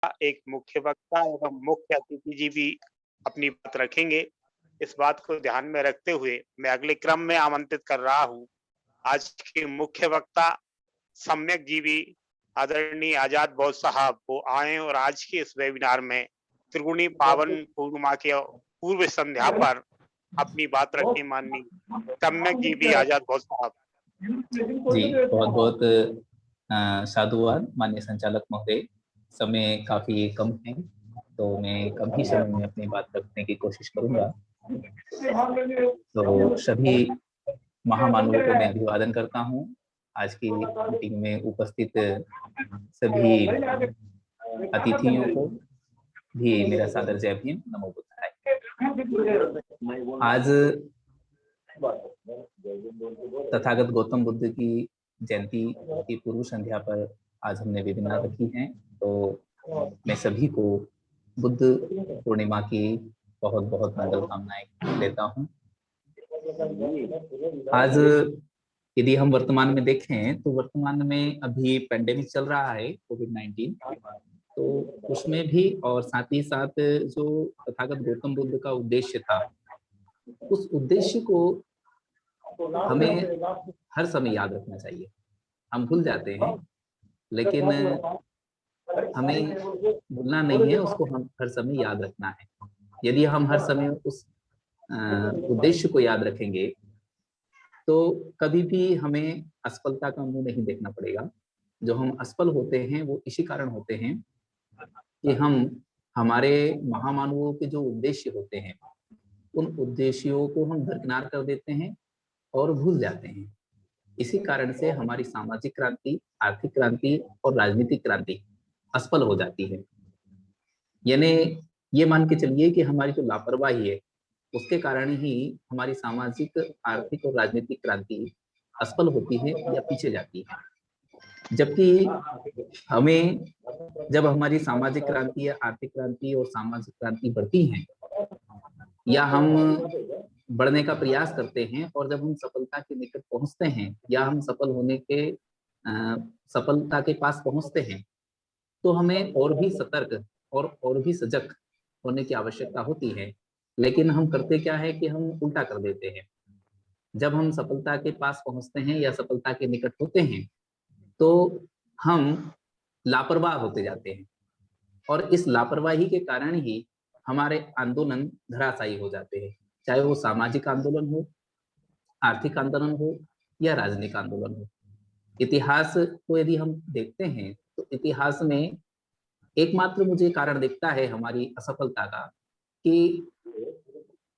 एक मुख्य वक्ता एवं मुख्य अतिथि जी भी अपनी बात रखेंगे। इस बात को ध्यान में रखते हुए मैं अगले क्रम में आमंत्रित कर रहा हूँ आज के मुख्य वक्ता सम्यक जीवी आदरणीय आजाद बौद्ध साहब वो आए और आज के इस वेबिनार में त्रिगुणी पावन पूर्णिमा के पूर्व संध्या पर अपनी बात रखें। माननीय सम्यक जीवी आजाद बौद्ध साहब। जी बहुत बहुत साधुवाद माननीय संचालक महोदय। समय काफी कम है तो मैं कम ही समय में अपनी बात रखने की कोशिश करूंगा। तो सभी महामानवों को मैं अभिवादन करता हूं। आज की मीटिंग में उपस्थित सभी अतिथियों को भी मेरा सादर जय भीम, नमो बुद्धाय। आज तथागत गौतम बुद्ध की जयंती की पूर्व संध्या पर आज हमने वेबिनार रखी है। तो मैं सभी को बुद्ध पूर्णिमा की बहुत बहुत मंगल कामनाएं देता हूं। आज यदि हम वर्तमान में देखें तो वर्तमान में अभी पेंडेमिक चल रहा है कोविड-19, तो उसमें भी और साथ ही साथ जो तथागत गौतम बुद्ध का उद्देश्य था, उस उद्देश्य को हमें हर समय याद रखना चाहिए। हम भूल जाते हैं, लेकिन हमें भूलना नहीं है, उसको हम हर समय याद रखना है। यदि हम हर समय उस उद्देश्य को याद रखेंगे तो कभी भी हमें असफलता का मुंह नहीं देखना पड़ेगा। जो हम असफल होते हैं वो इसी कारण होते हैं कि हम हमारे महामानवों के जो उद्देश्य होते हैं उन उद्देश्यों को हम दरकिनार कर देते हैं और भूल जाते हैं। इसी कारण से हमारी सामाजिक क्रांति, आर्थिक क्रांति और राजनीतिक क्रांति असफल हो जाती है। यानी ये मान के चलिए कि हमारी जो लापरवाही है उसके कारण ही हमारी सामाजिक, आर्थिक और राजनीतिक क्रांति असफल होती है या पीछे जाती है। जबकि हमें जब हमारी सामाजिक क्रांति या आर्थिक क्रांति और सामाजिक क्रांति बढ़ती हैं या हम बढ़ने का प्रयास करते हैं और जब हम सफलता के निकट पहुंचते हैं या हम सफल होने के सफलता के पास पहुंचते हैं तो हमें और भी सतर्क और भी सजग होने की आवश्यकता होती है। लेकिन हम करते क्या है कि हम उल्टा कर देते हैं। जब हम सफलता के पास पहुंचते हैं या सफलता के निकट होते हैं तो हम लापरवाह होते जाते हैं और इस लापरवाही के कारण ही हमारे आंदोलन धराशायी हो जाते हैं, चाहे वो सामाजिक आंदोलन हो, आर्थिक आंदोलन हो या राजनीतिक आंदोलन हो। इतिहास को यदि हम देखते हैं तो इतिहास में एकमात्र मुझे कारण दिखता है हमारी असफलता का कि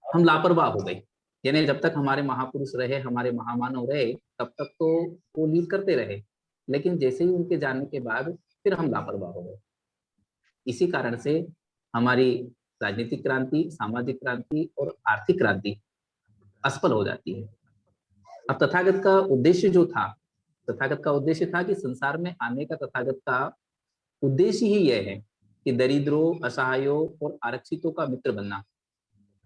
हम लापरवाह हो गए। यानी जब तक हमारे महापुरुष रहे, हमारे महामानव रहे, तब तक तो वो लीड करते रहे, लेकिन जैसे ही उनके जाने के बाद फिर हम लापरवाह हो गए। इसी कारण से हमारी राजनीतिक क्रांति, सामाजिक क्रांति और आर्थिक क्रांति असफल हो जाती है। अब तथागत का उद्देश्य जो था, तथागत का उद्देश्य था कि संसार में आने का तथागत का उद्देश्य ही यह है कि दरिद्रों, असहायों और आरक्षितों का मित्र बनना।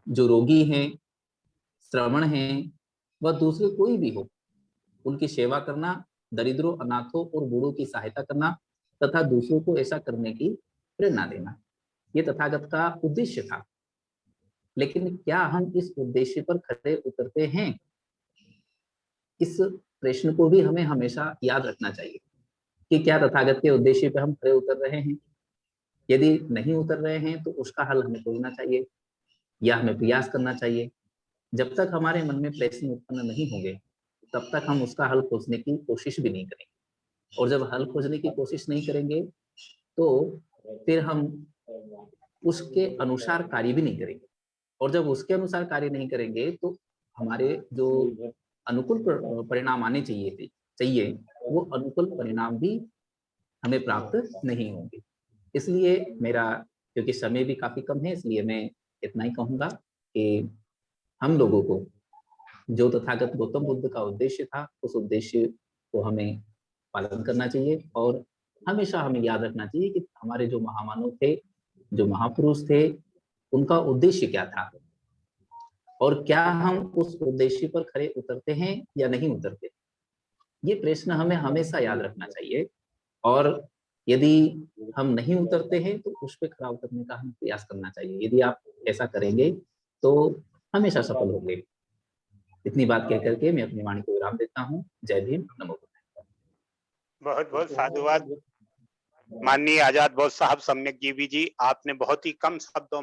जो रोगी हैं, श्रवण हैं, वह दूसरे कोई भी हो, उनकी सेवा करना, दरिद्रों, अनाथों और बूढ़ों की सहायता करना तथा दूसरों को ऐसा करने की प्रेरणा देना, ये तथागत का उद्देश्य था। लेकिन क्या हम इस उद्देश्य पर खरे उतरते हैं? इस प्रश्न को भी हमें हमेशा याद रखना चाहिए कि क्या तथागत के उद्देश्य पे हम खरे उतर रहे हैं। यदि नहीं उतर रहे हैं तो उसका हल हमें खोजना चाहिए या हमें प्रयास करना चाहिए। जब तक हमारे मन में प्रश्न उत्पन्न नहीं होंगे तब तक हम उसका हल खोजने की कोशिश भी नहीं करेंगे, और जब हल खोजने की कोशिश नहीं करेंगे तो फिर हम उसके अनुसार कार्य भी नहीं करेंगे, और जब उसके अनुसार कार्य नहीं करेंगे तो हमारे जो अनुकूल परिणाम आने चाहिए वो अनुकूल परिणाम भी हमें प्राप्त नहीं होंगे। इसलिए मेरा, क्योंकि समय भी काफी कम है, इसलिए मैं इतना ही कहूंगा कि हम लोगों को जो तथागत गौतम बुद्ध का उद्देश्य था उस उद्देश्य को हमें पालन करना चाहिए और हमेशा हमें याद रखना चाहिए कि हमारे जो महामानव थे, जो महापुरुष थे, उनका उद्देश्य क्या था और क्या हम उस उद्देश्य पर खरे उतरते हैं या नहीं उतरते। ये प्रश्न हमें हमेशा याद रखना चाहिए और यदि हम नहीं उतरते हैं तो उस पे खरा उतरने का हमें प्रयास करना चाहिए। यदि आप ऐसा करेंगे तो हमेशा सफल होंगे। इतनी बात कह करके मैं अपनी वाणी को विराम देता हूँ। जय भीम, नमो बुद्धाय। बहुत बहुत साधुवाद माननीय आजाद बौद्ध साहब सम्यक जीवी जी, आपने बहुत ही कम शब्दों में